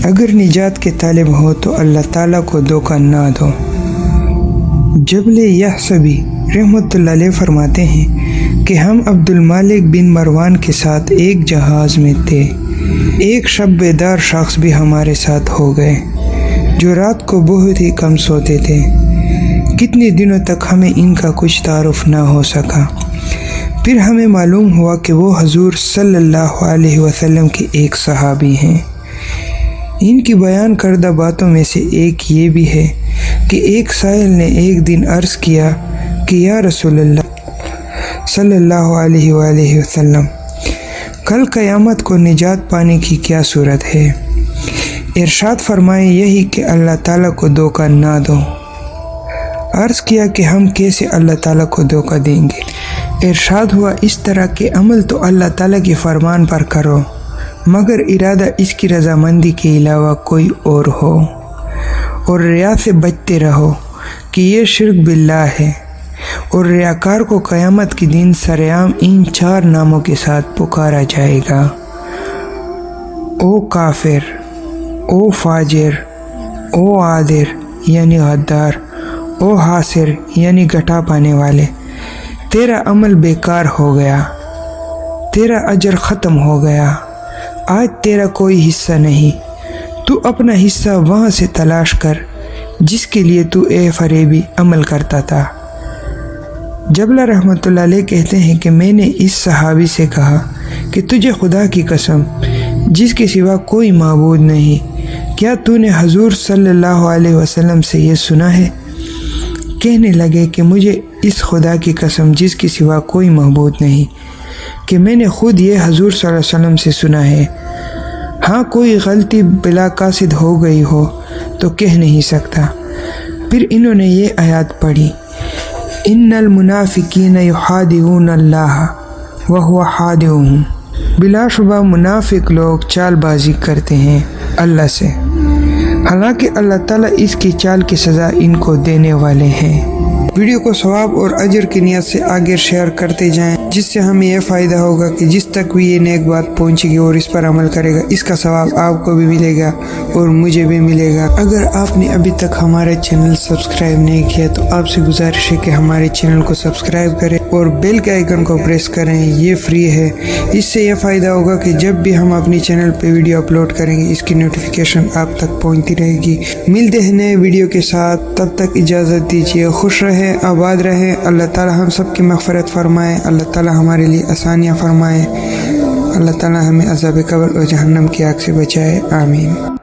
اگر نجات کے طالب ہو تو اللہ تعالیٰ کو دھوکہ نہ دو۔ جبل یحصبی رحمۃ اللہ علیہ فرماتے ہیں کہ ہم عبد المالک بن مروان کے ساتھ ایک جہاز میں تھے، ایک شب بیدار شخص بھی ہمارے ساتھ ہو گئے جو رات کو بہت ہی کم سوتے تھے۔ کتنے دنوں تک ہمیں ان کا کچھ تعارف نہ ہو سکا، پھر ہمیں معلوم ہوا کہ وہ حضور صلی اللہ علیہ وسلم کے ایک صحابی ہیں۔ ان کی بیان کردہ باتوں میں سے ایک یہ بھی ہے کہ ایک سائل نے ایک دن عرض کیا کہ یا رسول اللہ صلی اللہ علیہ وآلہ وسلم، کل قیامت کو نجات پانے کی کیا صورت ہے؟ ارشاد فرمائے یہی کہ اللہ تعالیٰ کو دھوکہ نہ دو۔ عرض کیا کہ ہم کیسے اللہ تعالیٰ کو دھوکہ دیں گے؟ ارشاد ہوا اس طرح کہ عمل تو اللہ تعالیٰ کے فرمان پر کرو مگر ارادہ اس کی رضامندی کے علاوہ کوئی اور ہو، اور ریا سے بچتے رہو کہ یہ شرک باللہ ہے، اور ریاکار کو قیامت کے دن سرعام ان 4 ناموں کے ساتھ پکارا جائے گا: او کافر، او فاجر، او عادر یعنی غدار، او حاسر یعنی گھٹا پانے والے، تیرا عمل بیکار ہو گیا، تیرا اجر ختم ہو گیا، آج تیرا کوئی حصہ نہیں، تو اپنا حصہ وہاں سے تلاش کر جس کے لیے تو اے فریبی عمل کرتا تھا۔ جبلہ رحمۃ اللہ علیہ کہتے ہیں کہ میں نے اس صحابی سے کہا کہ تجھے خدا کی قسم جس کے سوا کوئی معبود نہیں، کیا تو نے حضور صلی اللہ علیہ وسلم سے یہ سنا ہے؟ کہنے لگے کہ مجھے اس خدا کی قسم جس کے سوا کوئی معبود نہیں کہ میں نے خود یہ حضور صلی اللہ علیہ وسلم سے سنا ہے۔ ہاں کوئی غلطی بلا قاصد ہو گئی ہو تو کہہ نہیں سکتا۔ پھر انہوں نے یہ آیات پڑھی: ان المنافقین یحادعون اللہ وہو خادعهم، بلا شبہ منافق لوگ چال بازی کرتے ہیں اللہ سے، حالانکہ اللہ تعالیٰ اس کی چال کی سزا ان کو دینے والے ہیں۔ ویڈیو کو ثواب اور اجر کی نیت سے آگے شیئر کرتے جائیں، جس سے ہمیں یہ فائدہ ہوگا کہ جس تک بھی یہ نیک بات پہنچے گی اور اس پر عمل کرے گا، اس کا ثواب آپ کو بھی ملے گا اور مجھے بھی ملے گا۔ اگر آپ نے ابھی تک ہمارا چینل سبسکرائب نہیں کیا تو آپ سے گزارش ہے کہ ہمارے چینل کو سبسکرائب کریں اور بیل کے آئیکن کو پریس کریں، یہ فری ہے۔ اس سے یہ فائدہ ہوگا کہ جب بھی ہم اپنی چینل پہ ویڈیو اپلوڈ کریں گے اس کی نوٹیفیکیشن آپ تک پہنچتی رہے گی۔ ملتے ہیں نئے ویڈیو کے ساتھ، تب تک اجازت دیجیے، خوش رہیں، آباد رہیں۔ اللہ تعالی ہم سب کی مغفرت فرمائے، اللہ تعالی ہمارے لیے آسانیاں فرمائے، اللہ تعالی ہمیں عذاب قبر اور جہنم کی آگ سے بچائے، آمین۔